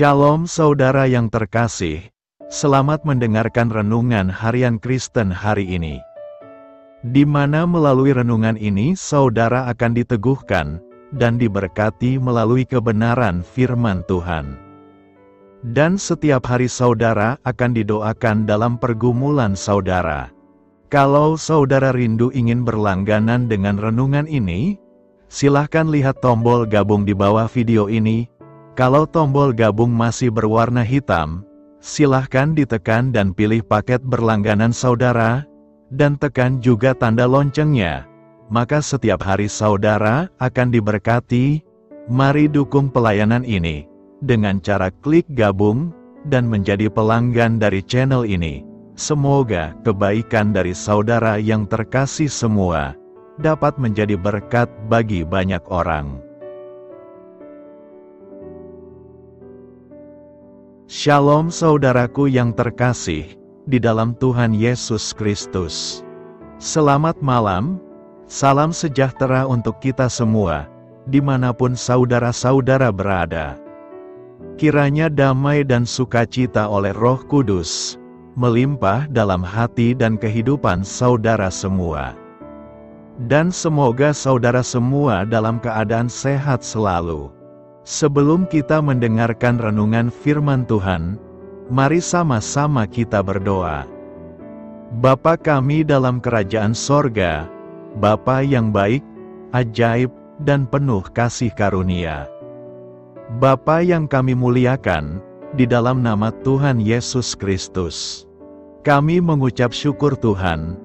Shalom saudara yang terkasih, selamat mendengarkan renungan harian Kristen hari ini. Di mana melalui renungan ini saudara akan diteguhkan dan diberkati melalui kebenaran firman Tuhan. Dan setiap hari saudara akan didoakan dalam pergumulan saudara. Kalau saudara rindu ingin berlangganan dengan renungan ini, silahkan lihat tombol gabung di bawah video ini. Kalau tombol gabung masih berwarna hitam, silahkan ditekan dan pilih paket berlangganan saudara, dan tekan juga tanda loncengnya. Maka setiap hari saudara akan diberkati. Mari dukung pelayanan ini dengan cara klik gabung dan menjadi pelanggan dari channel ini. Semoga kebaikan dari saudara yang terkasih semua dapat menjadi berkat bagi banyak orang. Shalom saudaraku yang terkasih di dalam Tuhan Yesus Kristus. Selamat malam, salam sejahtera untuk kita semua, dimanapun saudara-saudara berada. Kiranya damai dan sukacita oleh Roh Kudus melimpah dalam hati dan kehidupan saudara semua. Dan semoga saudara semua dalam keadaan sehat selalu. Sebelum kita mendengarkan renungan firman Tuhan, mari sama-sama kita berdoa. Bapa kami dalam kerajaan sorga, Bapa yang baik, ajaib, dan penuh kasih karunia. Bapa yang kami muliakan, di dalam nama Tuhan Yesus Kristus. Kami mengucap syukur Tuhan,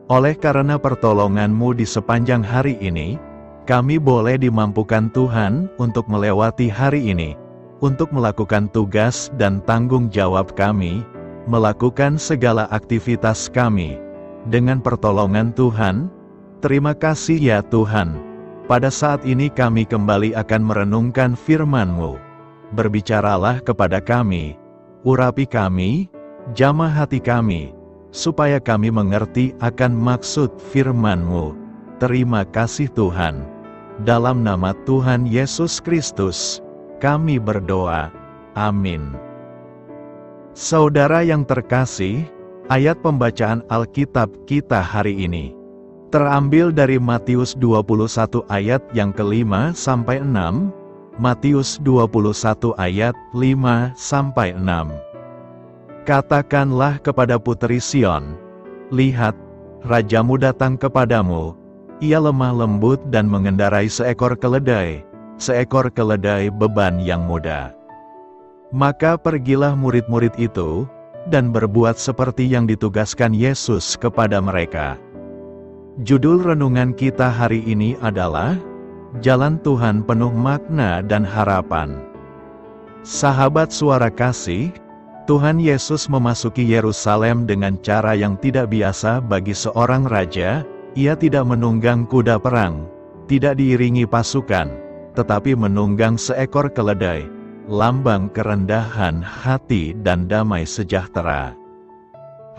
oleh karena pertolongan-Mu di sepanjang hari ini, kami boleh dimampukan Tuhan untuk melewati hari ini, untuk melakukan tugas dan tanggung jawab kami, melakukan segala aktivitas kami. Dengan pertolongan Tuhan, terima kasih ya Tuhan. Pada saat ini kami kembali akan merenungkan firman-Mu. Berbicaralah kepada kami, urapi kami, jamah hati kami, supaya kami mengerti akan maksud firman-Mu. Terima kasih Tuhan. Dalam nama Tuhan Yesus Kristus, kami berdoa. Amin. Saudara yang terkasih, ayat pembacaan Alkitab kita hari ini terambil dari Matius 21 ayat yang ke-5 sampai 6, Matius 21 ayat 5 sampai 6. Katakanlah kepada puteri Sion, lihat, rajamu datang kepadamu. Ia lemah lembut dan mengendarai seekor keledai beban yang mudah. Maka pergilah murid-murid itu, dan berbuat seperti yang ditugaskan Yesus kepada mereka. Judul renungan kita hari ini adalah, Jalan Tuhan Penuh Makna dan Harapan. Sahabat suara kasih, Tuhan Yesus memasuki Yerusalem dengan cara yang tidak biasa bagi seorang raja. Ia tidak menunggang kuda perang, tidak diiringi pasukan, tetapi menunggang seekor keledai, lambang kerendahan hati dan damai sejahtera.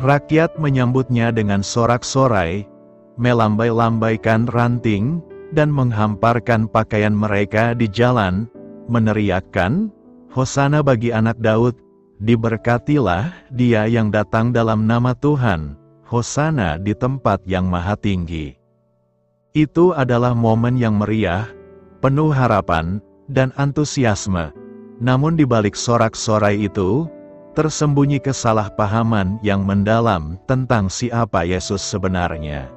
Rakyat menyambutnya dengan sorak-sorai, melambai-lambaikan ranting, dan menghamparkan pakaian mereka di jalan, meneriakkan, Hosana bagi anak Daud, diberkatilah dia yang datang dalam nama Tuhan. Hosana di tempat yang maha tinggi. Itu adalah momen yang meriah, penuh harapan, dan antusiasme. Namun di balik sorak-sorai itu, tersembunyi kesalahpahaman yang mendalam tentang siapa Yesus sebenarnya.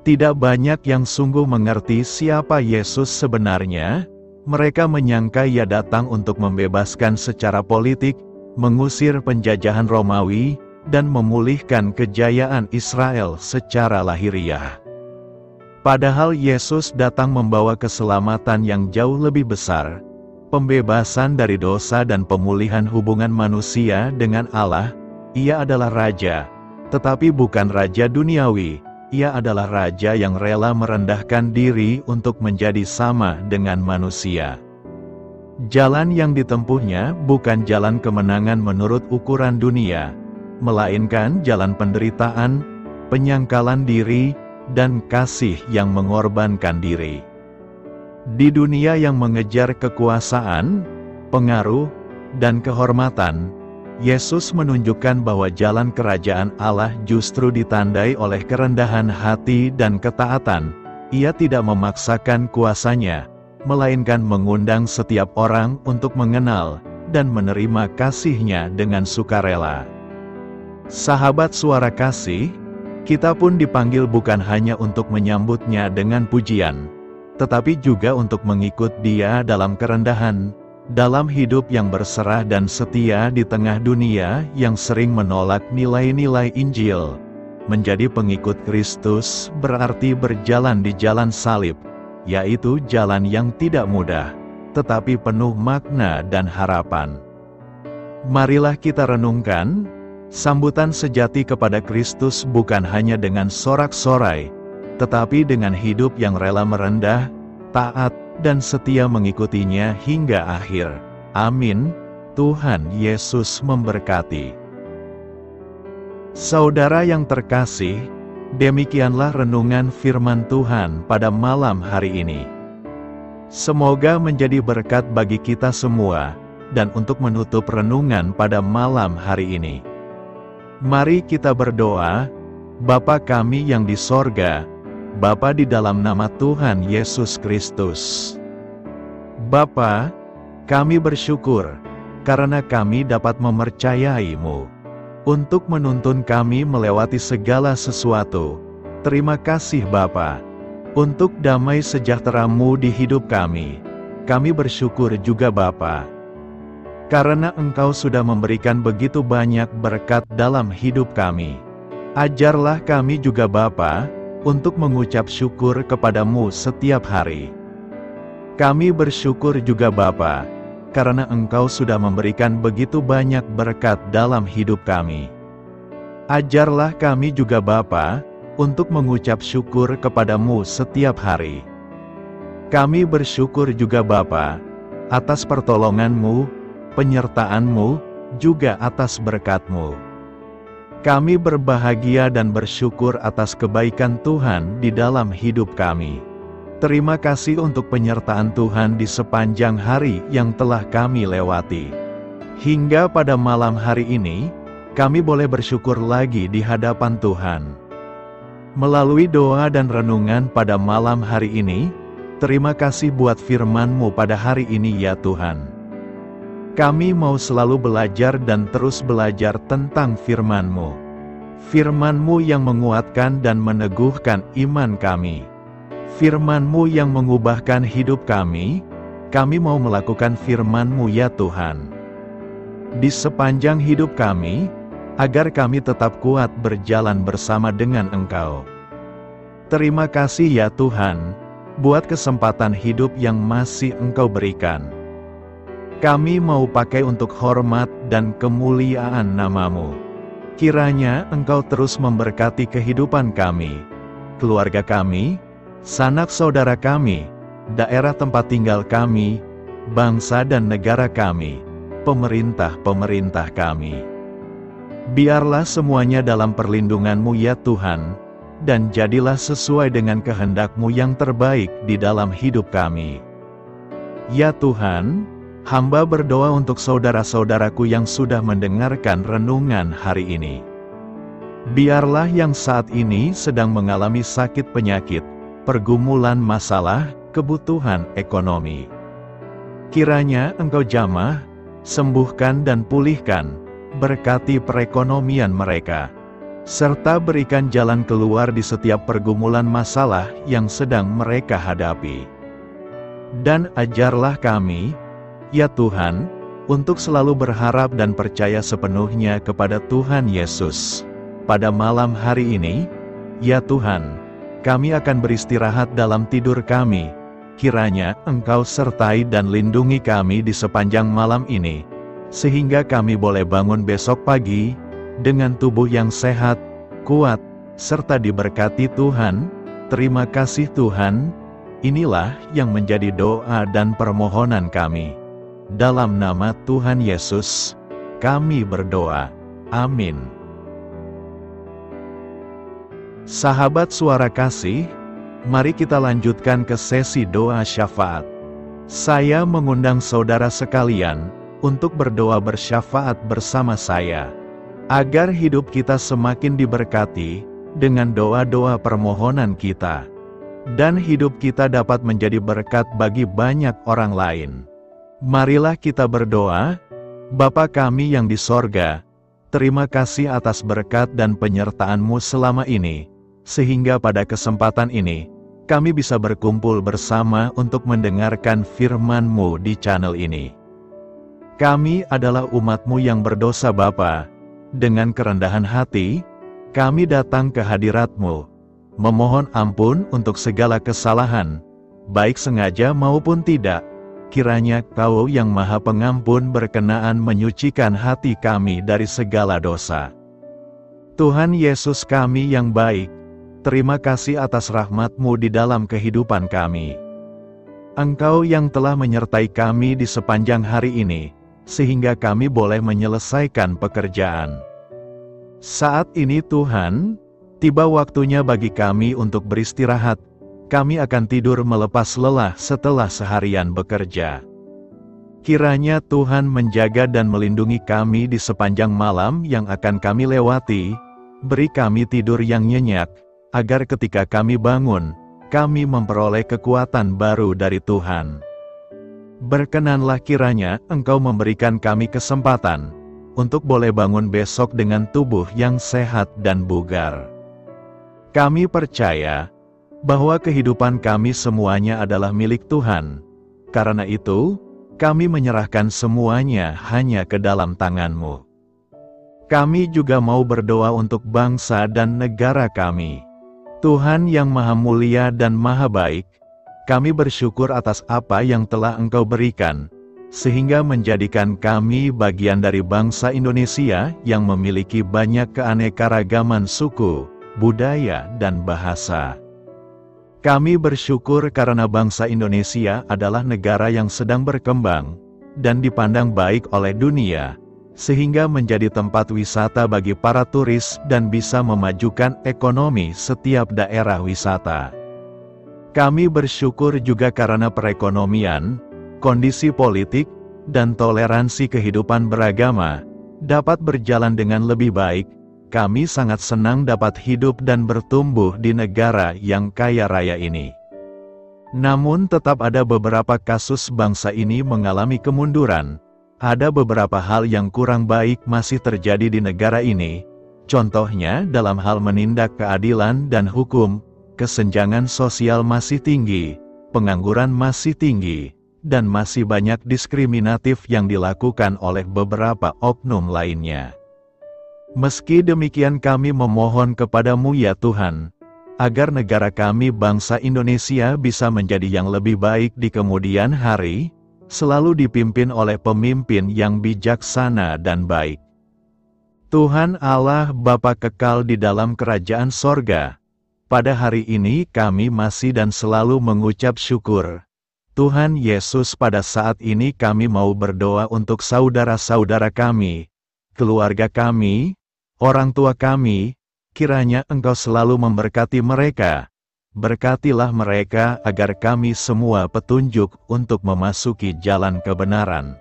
Tidak banyak yang sungguh mengerti siapa Yesus sebenarnya. Mereka menyangka Ia datang untuk membebaskan secara politik, mengusir penjajahan Romawi, dan memulihkan kejayaan Israel secara lahiriah. Padahal Yesus datang membawa keselamatan yang jauh lebih besar, pembebasan dari dosa dan pemulihan hubungan manusia dengan Allah. Ia adalah Raja, tetapi bukan Raja duniawi. Ia adalah Raja yang rela merendahkan diri untuk menjadi sama dengan manusia. Jalan yang ditempuhnya bukan jalan kemenangan menurut ukuran dunia, melainkan jalan penderitaan, penyangkalan diri, dan kasih yang mengorbankan diri. Di dunia yang mengejar kekuasaan, pengaruh, dan kehormatan, Yesus menunjukkan bahwa jalan kerajaan Allah justru ditandai oleh kerendahan hati dan ketaatan. Ia tidak memaksakan kuasanya, melainkan mengundang setiap orang untuk mengenal dan menerima kasih-Nya dengan sukarela. Sahabat Suara Kasih, kita pun dipanggil bukan hanya untuk menyambut-Nya dengan pujian, tetapi juga untuk mengikut Dia dalam kerendahan, dalam hidup yang berserah dan setia di tengah dunia yang sering menolak nilai-nilai Injil. Menjadi pengikut Kristus berarti berjalan di jalan salib, yaitu jalan yang tidak mudah, tetapi penuh makna dan harapan. Marilah kita renungkan, sambutan sejati kepada Kristus bukan hanya dengan sorak-sorai, tetapi dengan hidup yang rela merendah, taat, dan setia mengikutinya hingga akhir. Amin. Tuhan Yesus memberkati. Saudara yang terkasih, demikianlah renungan firman Tuhan pada malam hari ini. Semoga menjadi berkat bagi kita semua, dan untuk menutup renungan pada malam hari ini, mari kita berdoa. Bapa kami yang di sorga, Bapa di dalam nama Tuhan Yesus Kristus. Bapa, kami bersyukur, karena kami dapat mempercayai-Mu, untuk menuntun kami melewati segala sesuatu. Terima kasih Bapa, untuk damai sejahtera-Mu di hidup kami. Kami bersyukur juga Bapa, karena Engkau sudah memberikan begitu banyak berkat dalam hidup kami. Ajarlah kami juga Bapa, untuk mengucap syukur kepada-Mu setiap hari. Kami bersyukur juga Bapa, karena Engkau sudah memberikan begitu banyak berkat dalam hidup kami. Ajarlah kami juga Bapa, untuk mengucap syukur kepada-Mu setiap hari. Kami bersyukur juga Bapa, atas pertolongan-Mu, penyertaan-Mu, juga atas berkat-Mu. Kami berbahagia dan bersyukur atas kebaikan Tuhan di dalam hidup kami. Terima kasih untuk penyertaan Tuhan di sepanjang hari yang telah kami lewati. Hingga pada malam hari ini, kami boleh bersyukur lagi di hadapan Tuhan. Melalui doa dan renungan pada malam hari ini, terima kasih buat firman-Mu pada hari ini ya Tuhan. Kami mau selalu belajar dan terus belajar tentang firman-Mu. Firman-Mu yang menguatkan dan meneguhkan iman kami. Firman-Mu yang mengubahkan hidup kami mau melakukan firman-Mu ya Tuhan. Di sepanjang hidup kami, agar kami tetap kuat berjalan bersama dengan Engkau. Terima kasih ya Tuhan, buat kesempatan hidup yang masih Engkau berikan. Kami mau pakai untuk hormat dan kemuliaan nama-Mu. Kiranya Engkau terus memberkati kehidupan kami, keluarga kami, sanak saudara kami, daerah tempat tinggal kami, bangsa dan negara kami, pemerintah-pemerintah kami. Biarlah semuanya dalam perlindungan-Mu ya Tuhan, dan jadilah sesuai dengan kehendak-Mu yang terbaik di dalam hidup kami. Ya Tuhan, hamba berdoa untuk saudara-saudaraku yang sudah mendengarkan renungan hari ini. Biarlah yang saat ini sedang mengalami sakit penyakit, pergumulan masalah, kebutuhan ekonomi. Kiranya Engkau jamah, sembuhkan dan pulihkan, berkati perekonomian mereka, serta berikan jalan keluar di setiap pergumulan masalah yang sedang mereka hadapi. Dan ajarlah kami, ya Tuhan, untuk selalu berharap dan percaya sepenuhnya kepada Tuhan Yesus. Pada malam hari ini, ya Tuhan, kami akan beristirahat dalam tidur kami. Kiranya Engkau sertai dan lindungi kami di sepanjang malam ini, sehingga kami boleh bangun besok pagi, dengan tubuh yang sehat, kuat, serta diberkati Tuhan. Terima kasih Tuhan. Inilah yang menjadi doa dan permohonan kami. Dalam nama Tuhan Yesus, kami berdoa. Amin. Sahabat Suara Kasih, mari kita lanjutkan ke sesi doa syafaat. Saya mengundang saudara sekalian untuk berdoa bersyafaat bersama saya, agar hidup kita semakin diberkati dengan doa-doa permohonan kita, dan hidup kita dapat menjadi berkat bagi banyak orang lain. Marilah kita berdoa. Bapa kami yang di sorga, terima kasih atas berkat dan penyertaan-Mu selama ini, sehingga pada kesempatan ini, kami bisa berkumpul bersama untuk mendengarkan firman-Mu di channel ini. Kami adalah umat-Mu yang berdosa Bapa. Dengan kerendahan hati, kami datang ke hadirat-Mu, memohon ampun untuk segala kesalahan, baik sengaja maupun tidak. Kiranya Kau yang Maha Pengampun berkenaan menyucikan hati kami dari segala dosa. Tuhan Yesus kami yang baik, terima kasih atas rahmat-Mu di dalam kehidupan kami. Engkau yang telah menyertai kami di sepanjang hari ini, sehingga kami boleh menyelesaikan pekerjaan. Saat ini Tuhan, tiba waktunya bagi kami untuk beristirahat. Kami akan tidur melepas lelah setelah seharian bekerja. Kiranya Tuhan menjaga dan melindungi kami di sepanjang malam yang akan kami lewati. Beri kami tidur yang nyenyak, agar ketika kami bangun, kami memperoleh kekuatan baru dari Tuhan. Berkenanlah kiranya Engkau memberikan kami kesempatan untuk boleh bangun besok dengan tubuh yang sehat dan bugar. Kami percaya bahwa kehidupan kami semuanya adalah milik Tuhan. Karena itu, kami menyerahkan semuanya hanya ke dalam tangan-Mu. Kami juga mau berdoa untuk bangsa dan negara kami. Tuhan yang Maha Mulia dan Maha Baik, kami bersyukur atas apa yang telah Engkau berikan, sehingga menjadikan kami bagian dari bangsa Indonesia yang memiliki banyak keanekaragaman suku, budaya, dan bahasa. Kami bersyukur karena bangsa Indonesia adalah negara yang sedang berkembang, dan dipandang baik oleh dunia, sehingga menjadi tempat wisata bagi para turis dan bisa memajukan ekonomi setiap daerah wisata. Kami bersyukur juga karena perekonomian, kondisi politik, dan toleransi kehidupan beragama dapat berjalan dengan lebih baik. Kami sangat senang dapat hidup dan bertumbuh di negara yang kaya raya ini. Namun tetap ada beberapa kasus bangsa ini mengalami kemunduran. Ada beberapa hal yang kurang baik masih terjadi di negara ini. Contohnya dalam hal menindak keadilan dan hukum, kesenjangan sosial masih tinggi, pengangguran masih tinggi, dan masih banyak diskriminatif yang dilakukan oleh beberapa oknum lainnya. Meski demikian kami memohon kepada-Mu ya Tuhan, agar negara kami bangsa Indonesia bisa menjadi yang lebih baik di kemudian hari, selalu dipimpin oleh pemimpin yang bijaksana dan baik. Tuhan Allah Bapa kekal di dalam kerajaan sorga, pada hari ini kami masih dan selalu mengucap syukur. Tuhan Yesus, pada saat ini kami mau berdoa untuk saudara-saudara kami, keluarga kami, orang tua kami. Kiranya Engkau selalu memberkati mereka. Berkatilah mereka agar kami semua petunjuk untuk memasuki jalan kebenaran.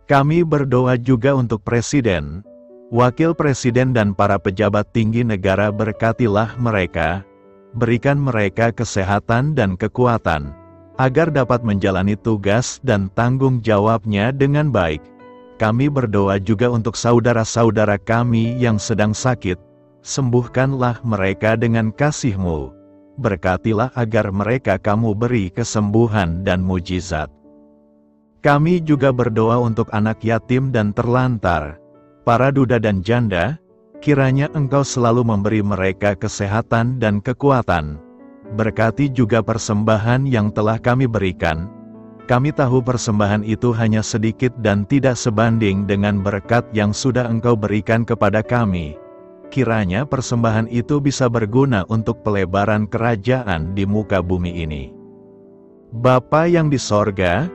Kami berdoa juga untuk Presiden, Wakil Presiden dan para pejabat tinggi negara. Berkatilah mereka, berikan mereka kesehatan dan kekuatan, agar dapat menjalani tugas dan tanggung jawabnya dengan baik. Kami berdoa juga untuk saudara-saudara kami yang sedang sakit. Sembuhkanlah mereka dengan kasih-Mu. Berkatilah agar mereka Kamu beri kesembuhan dan mujizat. Kami juga berdoa untuk anak yatim dan terlantar, para duda dan janda. Kiranya Engkau selalu memberi mereka kesehatan dan kekuatan. Berkati juga persembahan yang telah kami berikan. Kami tahu persembahan itu hanya sedikit dan tidak sebanding dengan berkat yang sudah Engkau berikan kepada kami. Kiranya persembahan itu bisa berguna untuk pelebaran kerajaan di muka bumi ini. Bapa yang di sorga,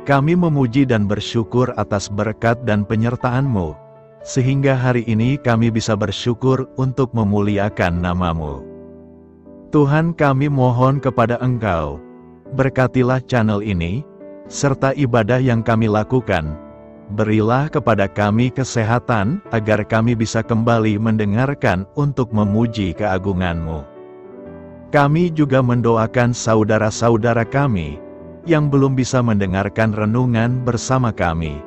kami memuji dan bersyukur atas berkat dan penyertaan-Mu, sehingga hari ini kami bisa bersyukur untuk memuliakan nama-Mu. Tuhan, kami mohon kepada Engkau, berkatilah channel ini, serta ibadah yang kami lakukan. Berilah kepada kami kesehatan, agar kami bisa kembali mendengarkan untuk memuji keagungan-Mu. Kami juga mendoakan saudara-saudara kami, yang belum bisa mendengarkan renungan bersama kami.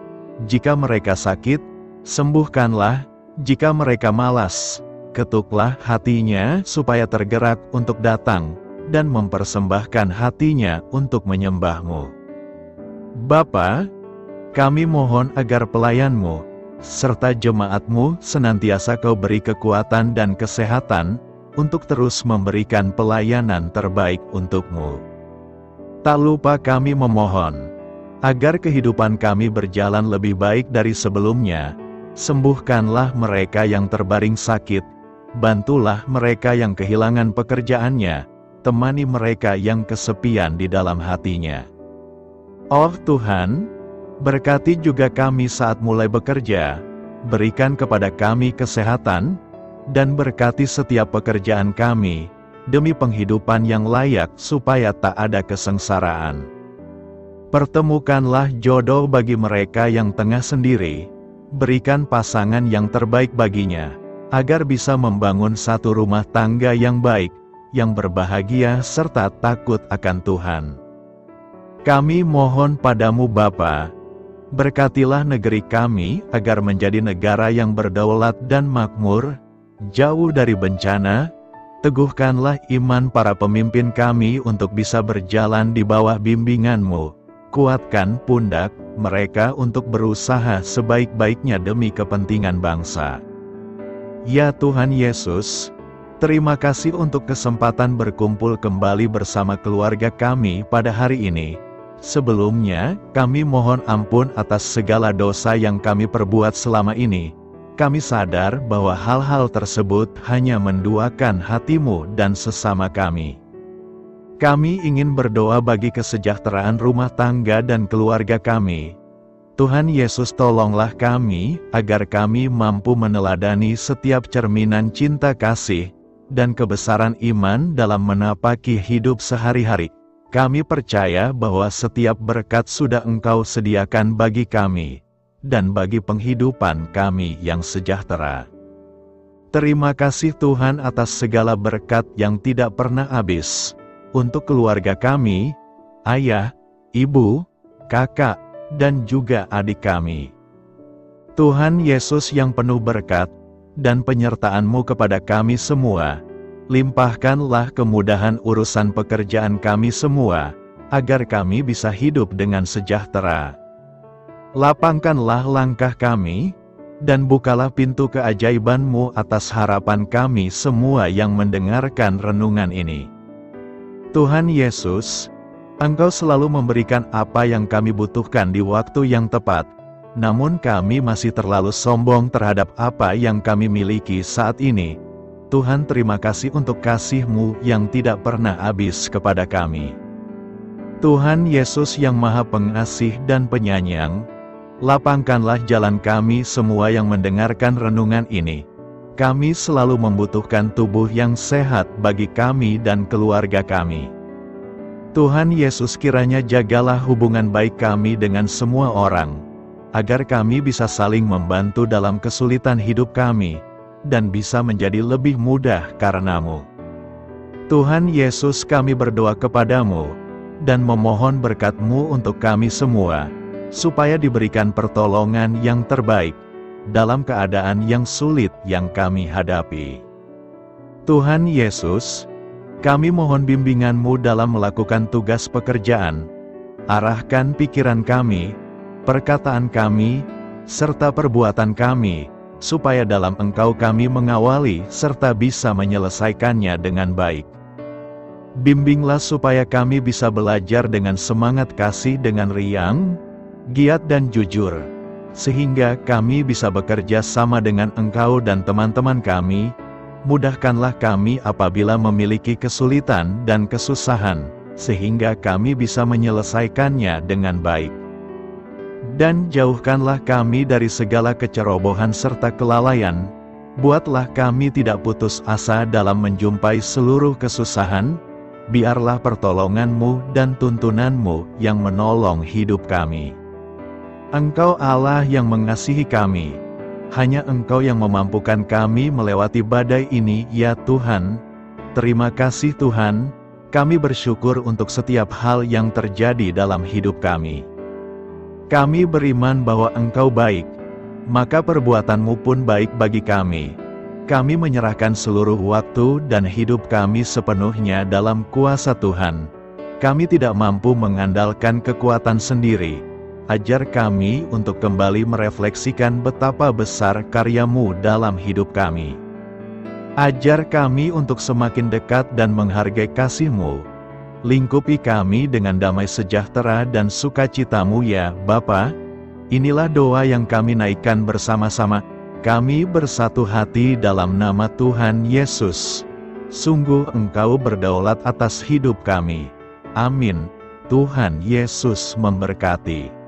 Jika mereka sakit, sembuhkanlah. Jika mereka malas, ketuklah hatinya supaya tergerak untuk datang, dan mempersembahkan hatinya untuk menyembah-Mu. Bapa, kami mohon agar pelayan-Mu, serta jemaat-Mu senantiasa Kau beri kekuatan dan kesehatan, untuk terus memberikan pelayanan terbaik untuk-Mu. Tak lupa kami memohon, agar kehidupan kami berjalan lebih baik dari sebelumnya. Sembuhkanlah mereka yang terbaring sakit, bantulah mereka yang kehilangan pekerjaannya, temani mereka yang kesepian di dalam hatinya. Oh Tuhan, berkati juga kami saat mulai bekerja, berikan kepada kami kesehatan, dan berkati setiap pekerjaan kami, demi penghidupan yang layak supaya tak ada kesengsaraan. Pertemukanlah jodoh bagi mereka yang tengah sendiri, berikan pasangan yang terbaik baginya, agar bisa membangun satu rumah tangga yang baik, yang berbahagia serta takut akan Tuhan. Kami mohon padamu Bapa, berkatilah negeri kami agar menjadi negara yang berdaulat dan makmur, jauh dari bencana. Teguhkanlah iman para pemimpin kami untuk bisa berjalan di bawah bimbingan-Mu. Kuatkan pundak mereka untuk berusaha sebaik-baiknya demi kepentingan bangsa. Ya Tuhan Yesus, terima kasih untuk kesempatan berkumpul kembali bersama keluarga kami pada hari ini. Sebelumnya, kami mohon ampun atas segala dosa yang kami perbuat selama ini. Kami sadar bahwa hal-hal tersebut hanya menduakan hati-Mu dan sesama kami. Kami ingin berdoa bagi kesejahteraan rumah tangga dan keluarga kami. Tuhan Yesus, tolonglah kami, agar kami mampu meneladani setiap cerminan cinta kasih, dan kebesaran iman dalam menapaki hidup sehari-hari. Kami percaya bahwa setiap berkat sudah Engkau sediakan bagi kami, dan bagi penghidupan kami yang sejahtera. Terima kasih Tuhan atas segala berkat yang tidak pernah habis, untuk keluarga kami, ayah, ibu, kakak, dan juga adik kami. Tuhan Yesus yang penuh berkat, dan penyertaan-Mu kepada kami semua, limpahkanlah kemudahan urusan pekerjaan kami semua, agar kami bisa hidup dengan sejahtera. Lapangkanlah langkah kami, dan bukalah pintu keajaiban-Mu atas harapan kami semua yang mendengarkan renungan ini. Tuhan Yesus, Engkau selalu memberikan apa yang kami butuhkan di waktu yang tepat, namun kami masih terlalu sombong terhadap apa yang kami miliki saat ini. Tuhan, terima kasih untuk kasih-Mu yang tidak pernah habis kepada kami. Tuhan Yesus yang Maha Pengasih dan Penyayang, lapangkanlah jalan kami semua yang mendengarkan renungan ini. Kami selalu membutuhkan tubuh yang sehat bagi kami dan keluarga kami. Tuhan Yesus, kiranya jagalah hubungan baik kami dengan semua orang, agar kami bisa saling membantu dalam kesulitan hidup kami, dan bisa menjadi lebih mudah karena-Mu. Tuhan Yesus, kami berdoa kepadamu, dan memohon berkat-Mu untuk kami semua, supaya diberikan pertolongan yang terbaik, dalam keadaan yang sulit yang kami hadapi. Tuhan Yesus, kami mohon bimbingan-Mu dalam melakukan tugas pekerjaan. Arahkan pikiran kami, perkataan kami, serta perbuatan kami, supaya dalam Engkau kami mengawali serta bisa menyelesaikannya dengan baik. Bimbinglah supaya kami bisa belajar dengan semangat kasih dengan riang, giat dan jujur, sehingga kami bisa bekerja sama dengan Engkau dan teman-teman kami. Mudahkanlah kami apabila memiliki kesulitan dan kesusahan, sehingga kami bisa menyelesaikannya dengan baik. Dan jauhkanlah kami dari segala kecerobohan serta kelalaian. Buatlah kami tidak putus asa dalam menjumpai seluruh kesusahan. Biarlah pertolongan-Mu dan tuntunan-Mu yang menolong hidup kami. Engkau Allah yang mengasihi kami. Hanya Engkau yang memampukan kami melewati badai ini, ya Tuhan. Terima kasih Tuhan, kami bersyukur untuk setiap hal yang terjadi dalam hidup kami. Kami beriman bahwa Engkau baik, maka perbuatan-Mu pun baik bagi kami. Kami menyerahkan seluruh waktu dan hidup kami sepenuhnya dalam kuasa Tuhan. Kami tidak mampu mengandalkan kekuatan sendiri. Ajar kami untuk kembali merefleksikan betapa besar karya-Mu dalam hidup kami. Ajar kami untuk semakin dekat dan menghargai kasih-Mu. Lingkupi kami dengan damai sejahtera dan sukacita-Mu ya Bapa. Inilah doa yang kami naikkan bersama-sama. Kami bersatu hati dalam nama Tuhan Yesus. Sungguh Engkau berdaulat atas hidup kami. Amin. Tuhan Yesus memberkati.